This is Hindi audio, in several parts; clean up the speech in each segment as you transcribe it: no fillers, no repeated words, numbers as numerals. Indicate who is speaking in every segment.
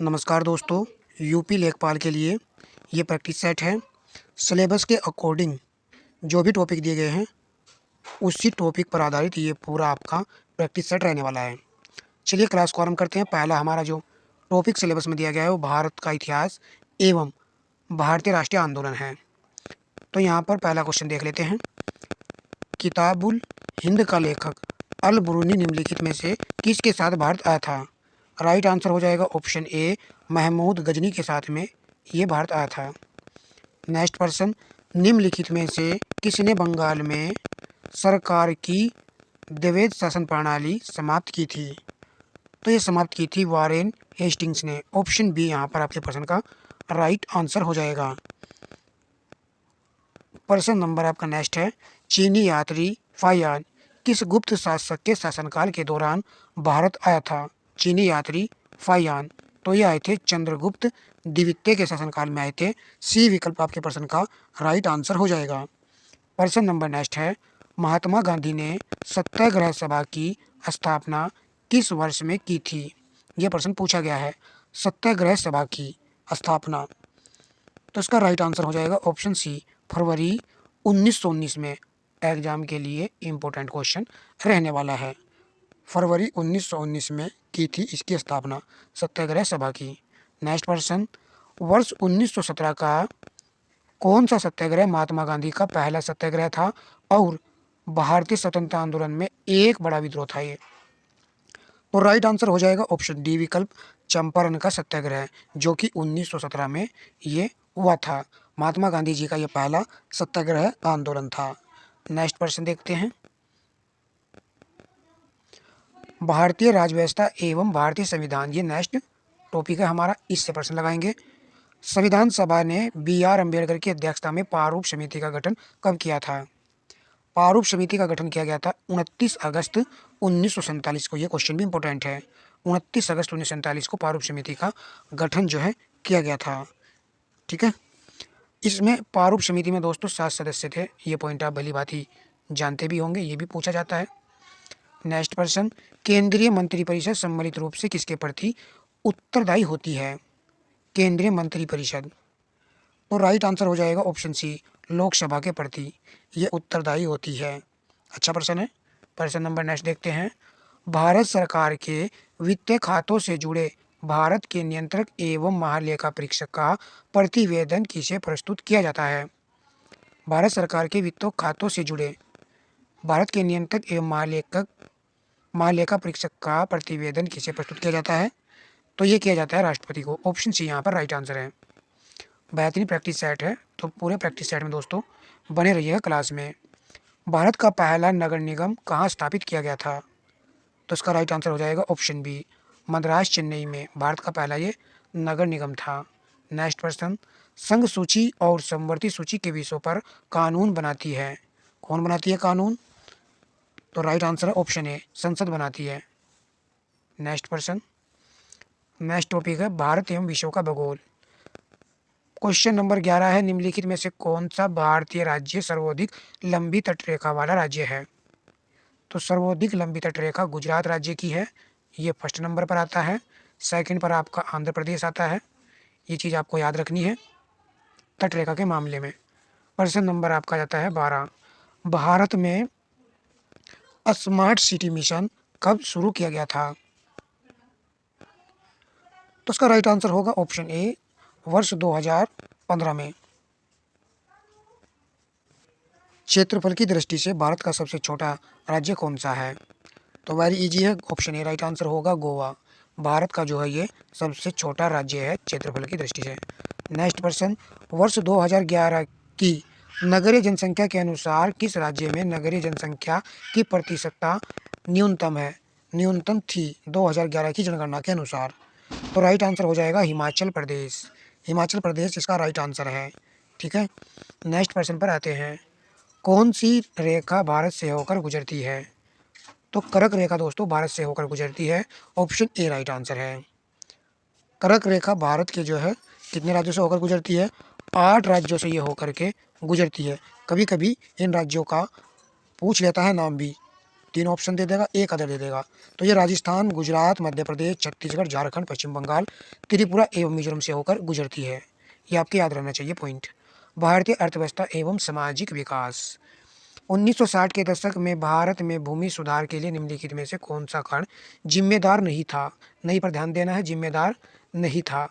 Speaker 1: नमस्कार दोस्तों, यूपी लेखपाल के लिए ये प्रैक्टिस सेट है। सिलेबस के अकॉर्डिंग जो भी टॉपिक दिए गए हैं उसी टॉपिक पर आधारित ये पूरा आपका प्रैक्टिस सेट रहने वाला है। चलिए क्लास को आरंभ करते हैं। पहला हमारा जो टॉपिक सिलेबस में दिया गया है वो भारत का इतिहास एवं भारतीय राष्ट्रीय आंदोलन है। तो यहाँ पर पहला क्वेश्चन देख लेते हैं। किताबुल हिंद का लेखक अल बुरूनी निम्नलिखित में से किसके साथ भारत आया था? राइट आंसर हो जाएगा ऑप्शन ए, महमूद गजनी के साथ में ये भारत आया था। नेक्स्ट पर्सन, निम्नलिखित में से किसने बंगाल में सरकार की द्वैध शासन प्रणाली समाप्त की थी? तो ये समाप्त की थी वारेन हेस्टिंग्स ने। ऑप्शन बी यहाँ पर आपके प्रश्न का राइट आंसर हो जाएगा। प्रश्न नंबर आपका नेक्स्ट है। चीनी यात्री फायान किस गुप्त शासक के शासनकाल के दौरान भारत आया था? चीनी यात्री फायान, तो ये आए थे चंद्रगुप्त द्वितीय के शासनकाल में आए थे। सी विकल्प आपके प्रश्न का राइट आंसर हो जाएगा। प्रश्न नंबर नेक्स्ट है। महात्मा गांधी ने सत्याग्रह सभा की स्थापना किस वर्ष में की थी? यह प्रश्न पूछा गया है, सत्याग्रह सभा की स्थापना। तो इसका राइट आंसर हो जाएगा ऑप्शन सी, फरवरी 1919 में। एग्जाम के लिए इम्पोर्टेंट क्वेश्चन रहने वाला है। फरवरी 1919 में की थी इसकी स्थापना, सत्याग्रह सभा की। नेक्स्ट प्रश्न, वर्ष 1917 का कौन सा सत्याग्रह महात्मा गांधी का पहला सत्याग्रह था और भारतीय स्वतंत्रता आंदोलन में एक बड़ा विद्रोह था? ये तो राइट आंसर हो जाएगा ऑप्शन डी विकल्प, चंपारण का सत्याग्रह, जो कि 1917 में ये हुआ था। महात्मा गांधी जी का ये पहला सत्याग्रह आंदोलन था। नेक्स्ट प्रश्न देखते हैं। भारतीय राज्यव्यवस्था एवं भारतीय संविधान, ये नेक्स्ट टॉपिक है हमारा, इससे प्रश्न लगाएंगे। संविधान सभा ने बी.आर. अम्बेडकर की अध्यक्षता में प्रारूप समिति का गठन कब किया था? प्रारूप समिति का गठन किया गया था 29 अगस्त 1947 को। ये क्वेश्चन भी इंपॉर्टेंट है। 29 अगस्त 1947 को प्रारूप समिति का गठन जो है किया गया था। ठीक है, इसमें प्रारूप समिति में दोस्तों 7 सदस्य थे। ये पॉइंट आप भली भांति जानते भी होंगे, ये भी पूछा जाता है। नेक्स्ट प्रश्न, केंद्रीय मंत्रिपरिषद सम्मिलित रूप से किसके प्रति उत्तरदायी होती है? केंद्रीय मंत्रिपरिषद, तो राइट आंसर हो जाएगा ऑप्शन सी, लोकसभा के प्रति ये उत्तरदायी होती है। अच्छा प्रश्न है। प्रश्न नंबर नेक्स्ट देखते हैं। भारत सरकार के वित्तीय खातों से जुड़े भारत के नियंत्रक एवं महालेखा परीक्षक का प्रतिवेदन किसे प्रस्तुत किया जाता है? भारत सरकार के वित्तीय खातों से जुड़े भारत के नियंत्रक एवं महालेखा परीक्षक का प्रतिवेदन किसे प्रस्तुत किया जाता है? तो ये किया जाता है राष्ट्रपति को। ऑप्शन सी यहाँ पर राइट आंसर है। बेहतरीन प्रैक्टिस सेट है, तो पूरे प्रैक्टिस सेट में दोस्तों बने रहिएगा क्लास में। भारत का पहला नगर निगम कहाँ स्थापित किया गया था? तो इसका राइट आंसर हो जाएगा ऑप्शन बी, मद्रास चेन्नई में भारत का पहला ये नगर निगम था। नेक्स्ट प्रश्न, संघ सूची और समवर्ती सूची के विषयों पर कानून बनाती है, कौन बनाती है कानून? तो राइट आंसर है ऑप्शन ए, संसद बनाती है। नेक्स्ट प्रश्न, नेक्स्ट टॉपिक है भारत एवं विश्व का भूगोल। क्वेश्चन नंबर 11 है। निम्नलिखित में से कौन सा भारतीय राज्य सर्वाधिक लंबी तटरेखा वाला राज्य है? तो सर्वाधिक लंबी तटरेखा गुजरात राज्य की है, ये फर्स्ट नंबर पर आता है। सेकंड पर आपका आंध्र प्रदेश आता है। ये चीज़ आपको याद रखनी है तटरेखा के मामले में। प्रश्न नंबर आपका जाता है 12। भारत में स्मार्ट सिटी मिशन कब शुरू किया गया था? तो इसका राइट आंसर होगा ऑप्शन ए, वर्ष 2015 में। क्षेत्रफल की दृष्टि से भारत का सबसे छोटा राज्य कौन सा है? तो वेरी इजी है, ऑप्शन ए राइट आंसर होगा गोवा। भारत का जो है ये सबसे छोटा राज्य है क्षेत्रफल की दृष्टि से। नेक्स्ट प्रश्न, वर्ष 2011 की नगरीय जनसंख्या के अनुसार किस राज्य में नगरीय जनसंख्या की प्रतिशतता न्यूनतम है, न्यूनतम थी 2011 की जनगणना के अनुसार? तो राइट आंसर हो जाएगा हिमाचल प्रदेश। हिमाचल प्रदेश इसका राइट आंसर है। ठीक है, नेक्स्ट प्रश्न पर आते हैं। कौन सी रेखा भारत से होकर गुजरती है? तो कर्क रेखा दोस्तों भारत से होकर गुजरती है। ऑप्शन ए राइट आंसर है। कर्क रेखा भारत के जो है कितने राज्यों से होकर गुजरती है? 8 राज्यों से ये होकर के गुजरती है। कभी कभी इन राज्यों का पूछ लेता है नाम भी, तीन ऑप्शन दे देगा, एक अदर दे देगा। तो ये राजस्थान, गुजरात, मध्य प्रदेश, छत्तीसगढ़, झारखंड, पश्चिम बंगाल, त्रिपुरा एवं मिजोरम से होकर गुजरती है। ये आपके याद रहना चाहिए पॉइंट। भारतीय अर्थव्यवस्था एवं सामाजिक विकास। 1960 के दशक में भारत में भूमि सुधार के लिए निम्नलिखित में से कौन सा कारण जिम्मेदार नहीं था? नहीं पर ध्यान देना है, जिम्मेदार नहीं था।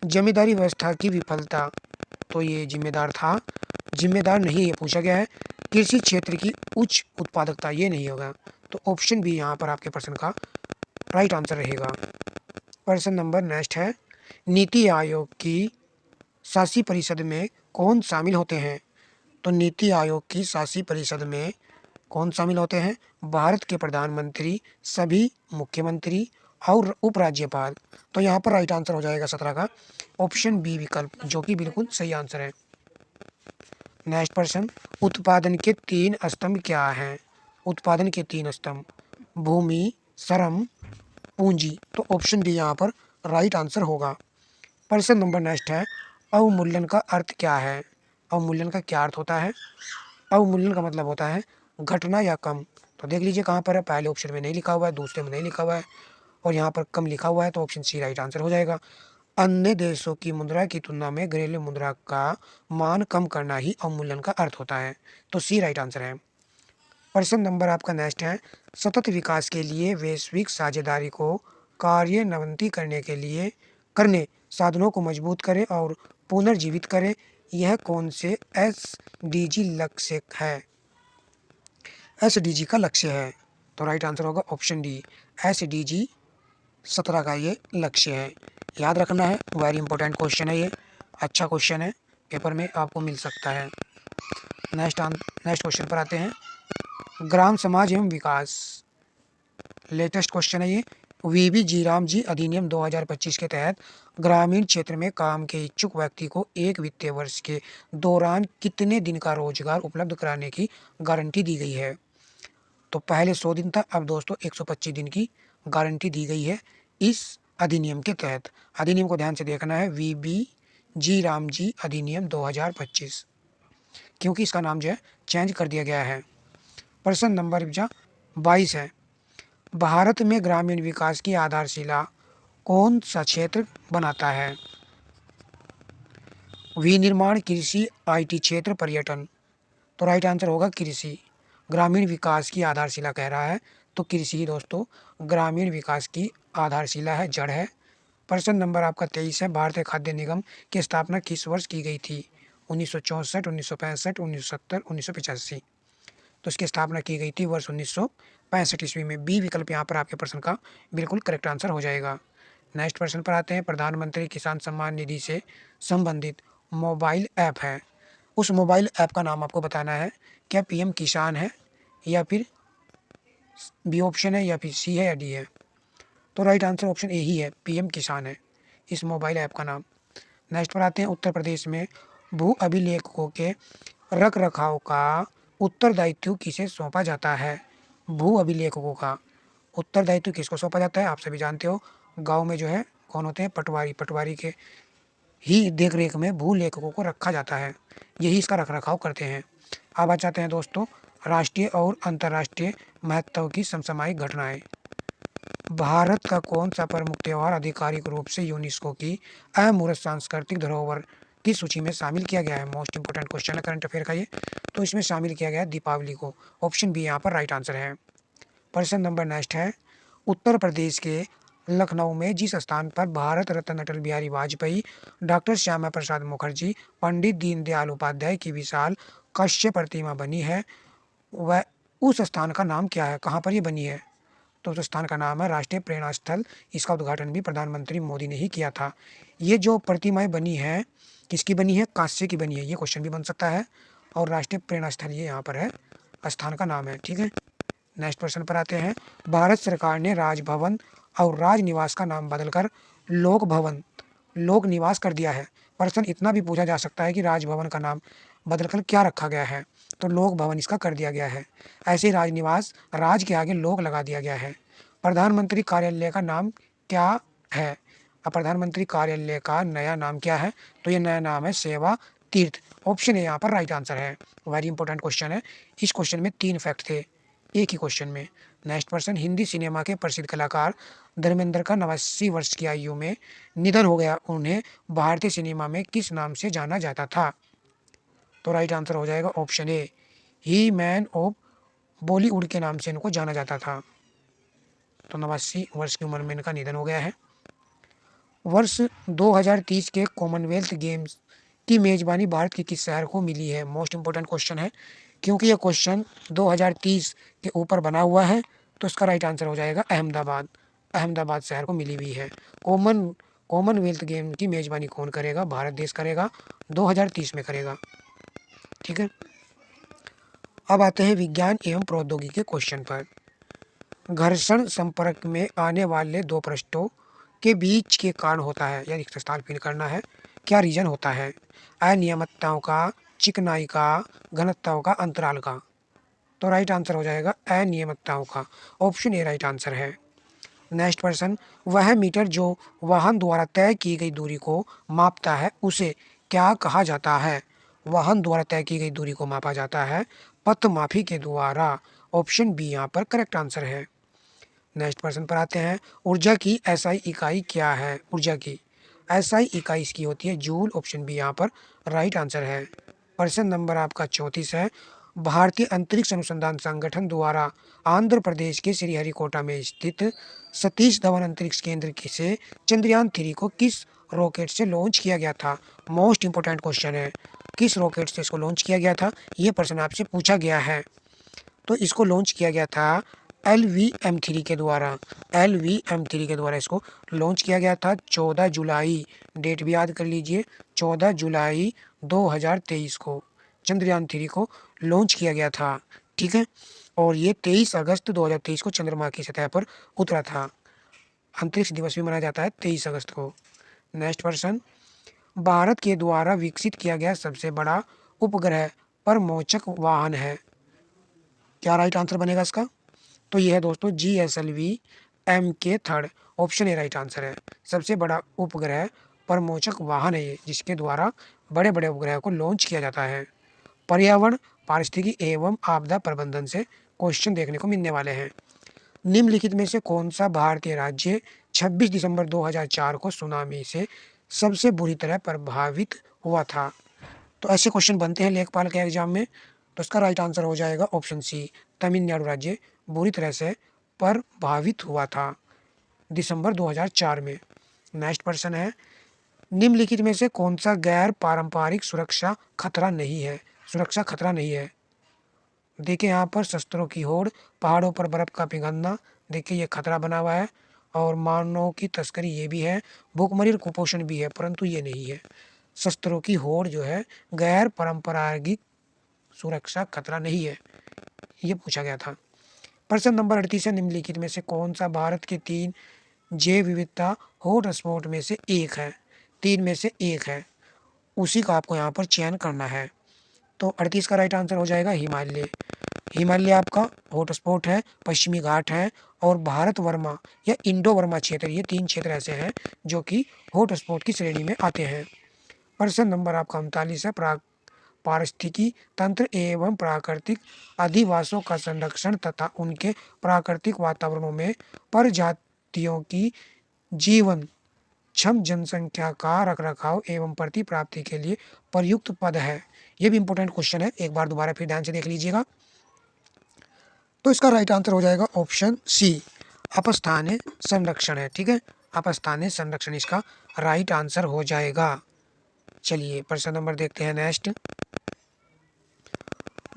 Speaker 1: जमींदारी व्यवस्था की विफलता, तो ये जिम्मेदार था। जिम्मेदार नहीं, ये पूछा गया है। कृषि क्षेत्र की उच्च उत्पादकता, ये नहीं होगा। तो ऑप्शन बी यहाँ पर आपके प्रश्न का राइट आंसर रहेगा। प्रश्न नंबर नेक्स्ट है, नीति आयोग की शासी परिषद में कौन शामिल होते हैं? तो नीति आयोग की शासी परिषद में कौन शामिल होते हैं? भारत के प्रधानमंत्री, सभी मुख्यमंत्री और उपराज्यपाल। तो यहाँ पर राइट आंसर हो जाएगा 17 का ऑप्शन बी विकल्प, जो कि बिल्कुल सही आंसर है। नेक्स्ट प्रश्न, उत्पादन के तीन स्तंभ क्या हैं? उत्पादन के तीन स्तंभ, भूमि, श्रम, पूंजी। तो ऑप्शन डी यहाँ पर राइट आंसर होगा। प्रश्न नंबर नेक्स्ट है, अवमूल्यन का अर्थ क्या है? अवमूल्यन का क्या अर्थ होता है? अवमूल्यन का मतलब होता है घटना या कम। तो देख लीजिए कहाँ पर है, पहले ऑप्शन में नहीं लिखा हुआ है, दूसरे में नहीं लिखा हुआ है, और यहाँ पर कम लिखा हुआ है, तो ऑप्शन सी राइट आंसर हो जाएगा। अन्य देशों की मुद्रा की तुलना में घरेलू मुद्रा का मान कम करना ही अवमूल्यन का अर्थ होता है। तो सी राइट आंसर है। प्रश्न नंबर आपका नेक्स्ट है, सतत विकास के लिए वैश्विक साझेदारी को कार्यान्वित करने साधनों को मजबूत करें और पुनर्जीवित करें, यह कौन से एसडीजी लक्ष्य है? एसडीजी का लक्ष्य है। तो राइट आंसर होगा ऑप्शन डी, एसडीजी 17 का ये लक्ष्य है। याद रखना है, वेरी इंपॉर्टेंट क्वेश्चन है ये, अच्छा क्वेश्चन है, पेपर में आपको मिल सकता है। नेक्स्ट क्वेश्चन पर आते हैं, ग्राम समाज एवं विकास, लेटेस्ट क्वेश्चन है ये। वीबी जी राम जी अधिनियम 2025 के तहत ग्रामीण क्षेत्र में काम के इच्छुक व्यक्ति को एक वित्तीय वर्ष के दौरान कितने दिन का रोजगार उपलब्ध कराने की गारंटी दी गई है? तो पहले 100 दिन था, अब दोस्तों 125 दिन की गारंटी दी गई है इस अधिनियम के तहत। अधिनियम को ध्यान से देखना है, वीबी जी राम जी अधिनियम 2025, क्योंकि इसका नाम जो है चेंज कर दिया गया है। प्रश्न नंबर 22 है, भारत में ग्रामीण विकास की आधारशिला कौन सा क्षेत्र बनाता है? विनिर्माण, कृषि, आईटी क्षेत्र, पर्यटन। तो राइट आंसर होगा कृषि। ग्रामीण विकास की आधारशिला कह रहा है तो कृषि ही दोस्तों ग्रामीण विकास की आधारशिला है, जड़ है। प्रश्न नंबर आपका 23 है, भारतीय खाद्य निगम की स्थापना किस वर्ष की गई थी? 1964, 1965, 1970, 1985। तो इसकी स्थापना की गई थी वर्ष 1965 ईस्वी में। बी विकल्प यहाँ पर आपके प्रश्न का बिल्कुल करेक्ट आंसर हो जाएगा। नेक्स्ट प्रश्न पर आते हैं, प्रधानमंत्री किसान सम्मान निधि से संबंधित मोबाइल ऐप है, उस मोबाइल ऐप का नाम आपको बताना है। क्या पीएम किसान है, या फिर बी ऑप्शन है, या फिर सी है, या डी है? तो राइट आंसर ऑप्शन ए ही है, पीएम किसान है इस मोबाइल ऐप का नाम। नेक्स्ट पर आते हैं, उत्तर प्रदेश में भू अभिलेखों के रख रखाव का उत्तरदायित्व किसे सौंपा जाता है? भू अभिलेखों का उत्तरदायित्व किसको सौंपा जाता है? आप सभी जानते हो, गांव में जो है कौन होते हैं? पटवारी। पटवारी के ही देख रेख में भू लेखकों को रखा जाता है, यही इसका रख रखाव करते हैं। अब आ जाते हैं दोस्तों, राष्ट्रीय और अंतर्राष्ट्रीय महत्व की समसामयिक घटनाएं। भारत का कौन सा प्रमुख त्यौहार आधिकारिक रूप से यूनेस्को की अमूर्त सांस्कृतिक धरोहर की सूची में शामिल किया गया है? मोस्ट इंपोर्टेंट क्वेश्चन है करंट अफेयर का ये। तो इसमें शामिल किया गया है दीपावली को। ऑप्शन बी यहाँ पर राइट आंसर है। प्रश्न नंबर नेक्स्ट है, उत्तर प्रदेश के लखनऊ में जिस स्थान पर भारत रत्न अटल बिहारी वाजपेयी, डॉक्टर श्यामा प्रसाद मुखर्जी, पंडित दीनदयाल उपाध्याय की विशाल कांस्य प्रतिमा बनी है, वह उस स्थान का नाम क्या है? कहाँ पर ये बनी है? तो उस स्थान का नाम है राष्ट्रीय प्रेरणा स्थल। इसका उद्घाटन भी प्रधानमंत्री मोदी ने ही किया था। ये जो प्रतिमाएं बनी है, किसकी बनी है? कांस्य की बनी है, ये क्वेश्चन भी बन सकता है। और राष्ट्रीय प्रेरणा स्थल ये यहाँ पर है, स्थान का नाम है, ठीक है। नेक्स्ट प्रश्न पर आते हैं, भारत सरकार ने राजभवन और राजनिवास का नाम बदलकर लोक भवन, लोक निवास कर दिया है। प्रश्न इतना भी पूछा जा सकता है कि राजभवन का नाम बदलकर क्या रखा गया है? तो लोक भवन इसका कर दिया गया है। ऐसे ही राजनिवास, राज के आगे लोक लगा दिया गया है। प्रधानमंत्री कार्यालय का नाम क्या है? अब प्रधानमंत्री कार्यालय का नया नाम क्या है? तो ये नया नाम है सेवा तीर्थ। ऑप्शन ए यहाँ पर राइट आंसर है। वेरी इंपॉर्टेंट क्वेश्चन है, इस क्वेश्चन में 3 फैक्ट थे। एक ही क्वेश्चन में। नेक्स्ट पर्सन, हिंदी सिनेमा के प्रसिद्ध कलाकार धर्मेंद्र का 89 वर्ष की आयु में निधन हो गया। उन्हें भारतीय सिनेमा में किस नाम से जाना जाता था? तो राइट आंसर हो जाएगा option A, he man of Bollywood के नाम से इनको जाना जाता था। तो 89 वर्ष की उम्र में इनका निधन हो गया है। वर्ष 2030 के कॉमनवेल्थ गेम्स की मेजबानी भारत के किस शहर को मिली है? मोस्ट इंपोर्टेंट क्वेश्चन है, क्योंकि यह क्वेश्चन 2030 के ऊपर बना हुआ है। तो इसका राइट आंसर हो जाएगा अहमदाबाद। अहमदाबाद शहर को मिली हुई है। कॉमनवेल्थ गेम की मेजबानी कौन करेगा? भारत देश करेगा, 2030 में करेगा। ठीक है, अब आते हैं विज्ञान एवं प्रौद्योगिकी के क्वेश्चन पर। घर्षण संपर्क में आने वाले दो पृष्ठों के बीच के कारण होता है, यदि स्थल फिल करना है, क्या रीजन होता है? अनियमितताओं का, चिकनाई का, घनत्वों का, अंतराल का। तो राइट आंसर हो जाएगा अनियमितताओं का। ऑप्शन ए राइट आंसर है। नेक्स्ट पर्सन, वह मीटर जो वाहन द्वारा तय की गई दूरी को मापता है उसे क्या कहा जाता है? वाहन द्वारा तय की गई दूरी को मापा जाता है पथ मापी के द्वारा। ऑप्शन बी यहाँ पर करेक्ट आंसर है। नेक्स्ट पर्सन पर आते हैं, ऊर्जा की एसआई इकाई क्या है? ऊर्जा की एसआई इकाई इसकी होती है जूल। ऑप्शन बी यहाँ पर राइट आंसर है। पर्सन नंबर आपका 34 है। भारतीय अंतरिक्ष अनुसंधान संगठन द्वारा आंध्र प्रदेश के श्रीहरिकोटा में स्थित सतीश धवन अंतरिक्ष केंद्र से चंद्रयान 3 को किस रॉकेट से लॉन्च किया गया था? मोस्ट इंपोर्टेंट क्वेश्चन है, किस रॉकेट से इसको लॉन्च किया गया था? ये प्रश्न आपसे पूछा गया है। तो इसको लॉन्च किया गया था LVM-3 के द्वारा। LVM-3 के द्वारा इसको लॉन्च किया गया था 14 जुलाई, डेट भी याद कर लीजिए, 14 जुलाई 2023 को चंद्रयान 3 को लॉन्च किया गया था। ठीक है, और ये 23 अगस्त 2023 को चंद्रमा की सतह पर उतरा था। अंतरिक्ष दिवस भी मनाया जाता है 23 अगस्त को। नेक्स्ट पर्सन, भारत के द्वारा विकसित किया गया सबसे बड़ा उपग्रह परमोचक वाहन है, क्या राइट आंसर बनेगा इसका? तो ये है दोस्तों GSLV-MK3। Option A right answer है। सबसे बड़ा उपग्रह परमोचक वाहन है ये, जिसके द्वारा बड़े बड़े उपग्रह को लॉन्च किया जाता है। पर्यावरण, पारिस्थितिकी एवं आपदा प्रबंधन से क्वेश्चन देखने को मिलने वाले हैं। निम्नलिखित में से कौन सा भारतीय राज्य 26 दिसंबर 2004 को सुनामी से सबसे बुरी तरह प्रभावित हुआ था? तो ऐसे क्वेश्चन बनते हैं लेखपाल के एग्जाम में। तो इसका राइट आंसर हो जाएगा ऑप्शन सी, तमिलनाडु राज्य बुरी तरह से प्रभावित हुआ था दिसंबर 2004 में। नेक्स्ट पर्सन है, निम्नलिखित में से कौन सा गैर पारंपरिक सुरक्षा खतरा नहीं है? सुरक्षा खतरा नहीं है। देखिए यहाँ पर शस्त्रों की होड़, पहाड़ों पर बर्फ का पिघलना, देखिए ये खतरा बना हुआ है। और मानव की तस्करी ये भी है, भूखमरी और कुपोषण भी है, परंतु ये नहीं है। शस्त्रों की होड़ जो है गैर पारंपरिक सुरक्षा खतरा नहीं है, ये पूछा गया था। प्रश्न नंबर 38 है, निम्नलिखित में से कौन सा भारत के 3 जैव विविधता हॉटस्पॉट में से एक है? 3 में से एक है, उसी का आपको यहाँ पर चयन करना है। तो 38 का राइट आंसर हो जाएगा हिमालय। हिमालय आपका हॉटस्पॉट है, पश्चिमी घाट है और भारत वर्मा या इंडो वर्मा क्षेत्र, ये 3 क्षेत्र ऐसे हैं जो कि हॉटस्पॉट की श्रेणी में आते हैं। प्रश्न नंबर आपका 39 है, पारिस्थितिकी तंत्र एवं प्राकृतिक अधिवासों का संरक्षण तथा उनके प्राकृतिक वातावरणों में प्रजातियों की जीवन क्षम जनसंख्या का रखरखाव एवं प्रति प्राप्ति के लिए प्रयुक्त पद है। ये भी इंपॉर्टेंट क्वेश्चन है, एक बार दोबारा फिर ध्यान से देख लीजिएगा। तो इसका राइट आंसर हो जाएगा ऑप्शन सी, अपस्थानीय संरक्षण है। ठीक है, अपस्थानीय संरक्षण इसका राइट आंसर हो जाएगा। चलिए प्रश्न नंबर देखते हैं नेक्स्ट।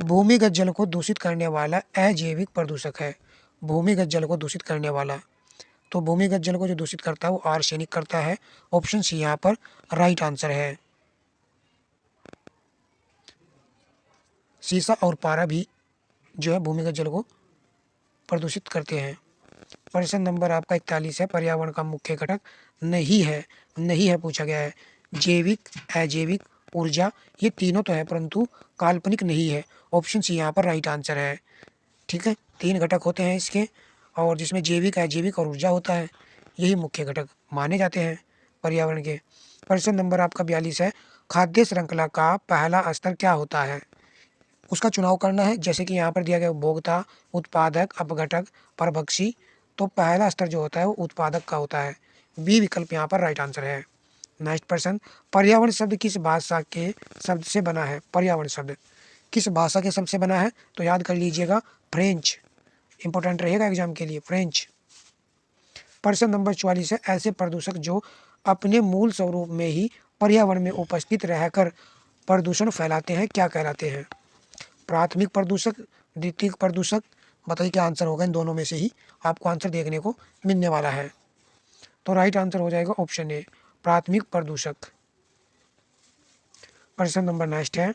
Speaker 1: भूमिगत जल को दूषित करने वाला अजैविक प्रदूषक है। भूमिगत जल को दूषित करने वाला, तो भूमिगत जल को जो दूषित करता है वो आर्सेनिक करता है। ऑप्शन सी यहाँ पर राइट आंसर है। सीसा और पारा भी जो है भूमिगत जल को प्रदूषित करते हैं। प्रश्न नंबर आपका 41 है, पर्यावरण का मुख्य घटक नहीं है, नहीं है पूछा गया है। जैविक, अजैविक, ऊर्जा, ये तीनों तो है परंतु काल्पनिक नहीं है। ऑप्शन सी यहाँ पर राइट आंसर है। ठीक है, 3 घटक होते हैं इसके, और जिसमें जैविक, अजैविक और ऊर्जा होता है, यही मुख्य घटक माने जाते हैं पर्यावरण के। प्रश्न नंबर आपका 42 है, खाद्य श्रृंखला का पहला स्तर क्या होता है? उसका चुनाव करना है। जैसे कि यहाँ पर दिया गया उपभोक्ता, उत्पादक, अपघटक, परभक्षी। तो पहला स्तर जो होता है वो उत्पादक का होता है। बी विकल्प यहाँ पर राइट आंसर है। नेक्स्ट प्रश्न, पर्यावरण शब्द किस भाषा के शब्द से बना है? पर्यावरण शब्द किस भाषा के शब्द से बना है? तो याद कर लीजिएगा, फ्रेंच। इंपॉर्टेंट रहेगा एग्जाम के लिए, फ्रेंच। प्रश्न नंबर 44 है, ऐसे प्रदूषक जो अपने मूल स्वरूप में ही पर्यावरण में उपस्थित रहकर प्रदूषण फैलाते हैं क्या कहलाते हैं? प्राथमिक प्रदूषक, द्वितीयक प्रदूषक। बताइए क्या आंसर होगा इन दोनों में से ही आपको आंसर देखने को मिलने वाला है। तो राइट आंसर हो जाएगा ऑप्शन ए, प्राथमिक प्रदूषक। प्रश्न नंबर नेक्स्ट है,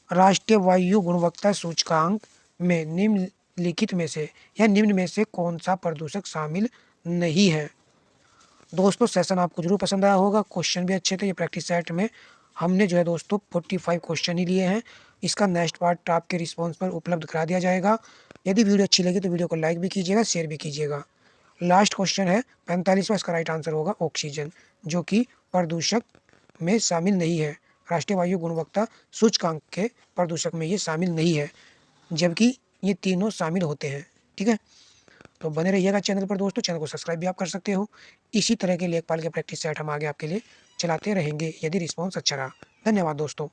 Speaker 1: राष्ट्रीय वायु गुणवत्ता सूचकांक में निम्नलिखित में से या निम्न में से कौन सा प्रदूषक शामिल नहीं है? दोस्तों सेशन आपको जरूर पसंद आया होगा, क्वेश्चन भी अच्छे थे। ये प्रैक्टिस सेट में हमने जो है दोस्तों 45 क्वेश्चन ही लिए हैं। इसका नेक्स्ट पार्ट आपके रिस्पॉन्स पर उपलब्ध करा दिया जाएगा। यदि वीडियो अच्छी लगी तो वीडियो को लाइक भी कीजिएगा, शेयर भी कीजिएगा। लास्ट क्वेश्चन है 45वां, इसका राइट आंसर होगा ऑक्सीजन, जो कि प्रदूषक में शामिल नहीं है। राष्ट्रीय वायु गुणवत्ता सूचकांक के प्रदूषक में ये शामिल नहीं है, जबकि ये तीनों शामिल होते हैं। ठीक है, तो बने रहिएगा चैनल पर दोस्तों। चैनल को सब्सक्राइब भी आप कर सकते हो। इसी तरह के लेखपाल के प्रैक्टिस सेट हम आगे आपके लिए चलाते रहेंगे यदि रिस्पॉन्स अच्छा रहा। धन्यवाद दोस्तों।